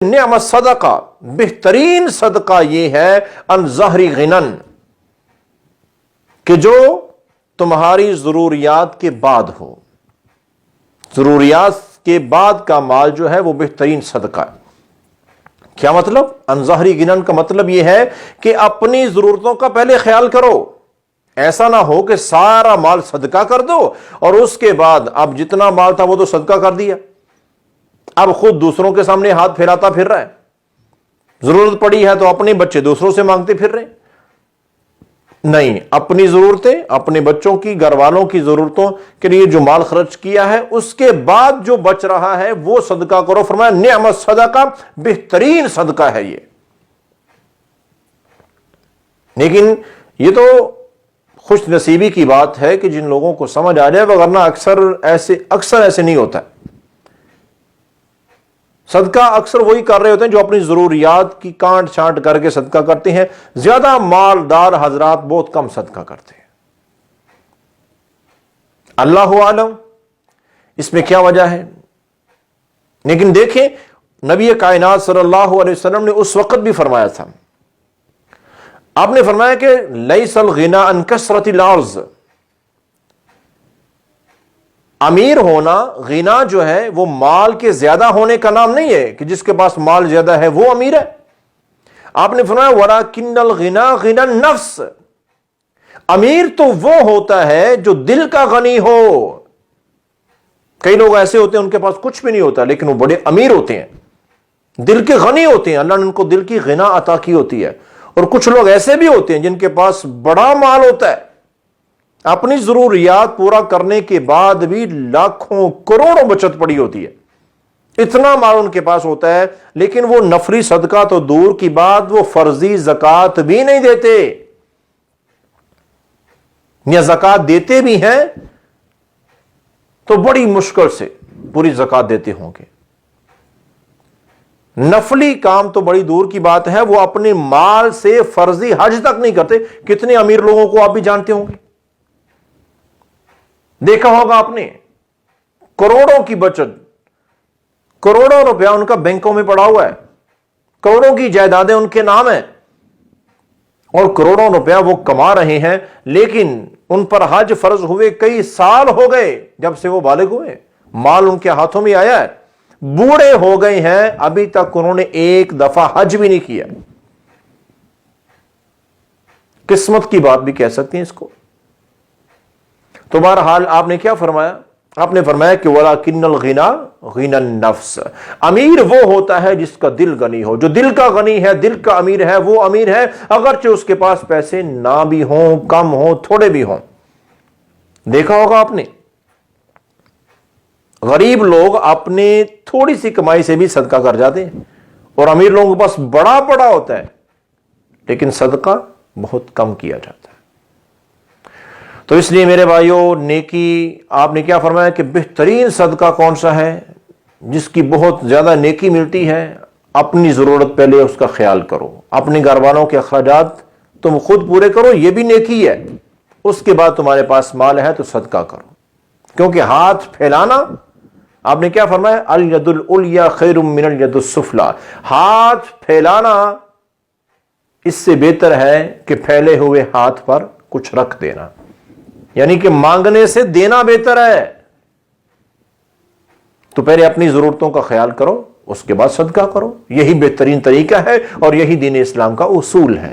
نعم الصدقہ، بہترین صدقہ یہ ہے ان ظہری غنن، کہ جو تمہاری ضروریات کے بعد ہو. ضروریات کے بعد کا مال جو ہے وہ بہترین صدقہ ہے. کیا مطلب؟ ان ظہری غنن کا مطلب یہ ہے کہ اپنی ضرورتوں کا پہلے خیال کرو. ایسا نہ ہو کہ سارا مال صدقہ کر دو اور اس کے بعد اب جتنا مال تھا وہ تو صدقہ کر دیا، اب خود دوسروں کے سامنے ہاتھ پھیلاتا پھر رہا ہے. ضرورت پڑی ہے تو اپنے بچے دوسروں سے مانگتے پھر رہے. نہیں، اپنی ضرورتیں، اپنے بچوں کی، گھر والوں کی ضرورتوں کے لیے جو مال خرچ کیا ہے اس کے بعد جو بچ رہا ہے وہ صدقہ کرو. فرمایا نعم الصدقہ، بہترین صدقہ ہے یہ. لیکن یہ تو خوش نصیبی کی بات ہے کہ جن لوگوں کو سمجھ آ جائے، ورنہ اکثر ایسے نہیں ہوتا ہے. صدقہ اکثر وہی کر رہے ہوتے ہیں جو اپنی ضروریات کی کانٹ چھانٹ کر کے صدقہ کرتے ہیں. زیادہ مالدار حضرات بہت کم صدقہ کرتے ہیں. اللہ عالم اس میں کیا وجہ ہے. لیکن دیکھیں نبی کائنات صلی اللہ علیہ وسلم نے اس وقت بھی فرمایا تھا. آپ نے فرمایا کہ لیس الغنی عن کثرت العرض، امیر ہونا، غنا جو ہے وہ مال کے زیادہ ہونے کا نام نہیں ہے کہ جس کے پاس مال زیادہ ہے وہ امیر ہے. آپ نے فرمایا وَلَكِنَّ الْغِنَى غِنَى النَّفْسِ، امیر تو وہ ہوتا ہے جو دل کا غنی ہو. کئی لوگ ایسے ہوتے ہیں ان کے پاس کچھ بھی نہیں ہوتا لیکن وہ بڑے امیر ہوتے ہیں، دل کے غنی ہوتے ہیں، اللہ نے ان کو دل کی غنا عطا کی ہوتی ہے. اور کچھ لوگ ایسے بھی ہوتے ہیں جن کے پاس بڑا مال ہوتا ہے، اپنی ضروریات پورا کرنے کے بعد بھی لاکھوں کروڑوں بچت پڑی ہوتی ہے، اتنا مال ان کے پاس ہوتا ہے، لیکن وہ نفلی صدقہ تو دور کی بات، وہ فرضی زکوٰۃ بھی نہیں دیتے، یا زکوٰۃ دیتے بھی ہیں تو بڑی مشکل سے پوری زکوٰۃ دیتے ہوں گے. نفلی کام تو بڑی دور کی بات ہے، وہ اپنے مال سے فرضی حج تک نہیں کرتے. کتنے امیر لوگوں کو آپ بھی جانتے ہوں گے، دیکھا ہوگا آپ نے، کروڑوں کی بچت، کروڑوں روپیہ ان کا بینکوں میں پڑا ہوا ہے، کروڑوں کی جائیدادیں ان کے نام ہیں اور کروڑوں روپیہ وہ کما رہے ہیں، لیکن ان پر حج فرض ہوئے کئی سال ہو گئے جب سے وہ بالغ ہوئے، مال ان کے ہاتھوں میں آیا ہے، بوڑھے ہو گئے ہیں، ابھی تک انہوں نے ایک دفعہ حج بھی نہیں کیا. قسمت کی بات بھی کہہ سکتے ہیں اس کو. تو بہرحال آپ نے کیا فرمایا؟ آپ نے فرمایا کہ وَلَكِنَّ الْغِنَى غِنَى النَّفْسِ، امیر وہ ہوتا ہے جس کا دل غنی ہو. جو دل کا غنی ہے، دل کا امیر ہے، وہ امیر ہے اگرچہ اس کے پاس پیسے نہ بھی ہوں، کم ہوں، تھوڑے بھی ہوں. دیکھا ہوگا آپ نے غریب لوگ اپنے تھوڑی سی کمائی سے بھی صدقہ کر جاتے ہیں، اور امیر لوگوں کے پاس بڑا بڑا ہوتا ہے لیکن صدقہ بہت کم کیا جاتا ہے. تو اس لیے میرے بھائیوں، نیکی، آپ نے کیا فرمایا کہ بہترین صدقہ کون سا ہے جس کی بہت زیادہ نیکی ملتی ہے؟ اپنی ضرورت پہلے اس کا خیال کرو، اپنے گھر والوں کے اخراجات تم خود پورے کرو، یہ بھی نیکی ہے. اس کے بعد تمہارے پاس مال ہے تو صدقہ کرو، کیونکہ ہاتھ پھیلانا، آپ نے کیا فرمایا؟ الید العلیٰ خیر من الید السفلیٰ، ہاتھ پھیلانا اس سے بہتر ہے کہ پھیلے ہوئے ہاتھ پر کچھ رکھ دینا، یعنی کہ مانگنے سے دینا بہتر ہے. تو پہلے اپنی ضرورتوں کا خیال کرو، اس کے بعد صدقہ کرو. یہی بہترین طریقہ ہے اور یہی دین اسلام کا اصول ہے.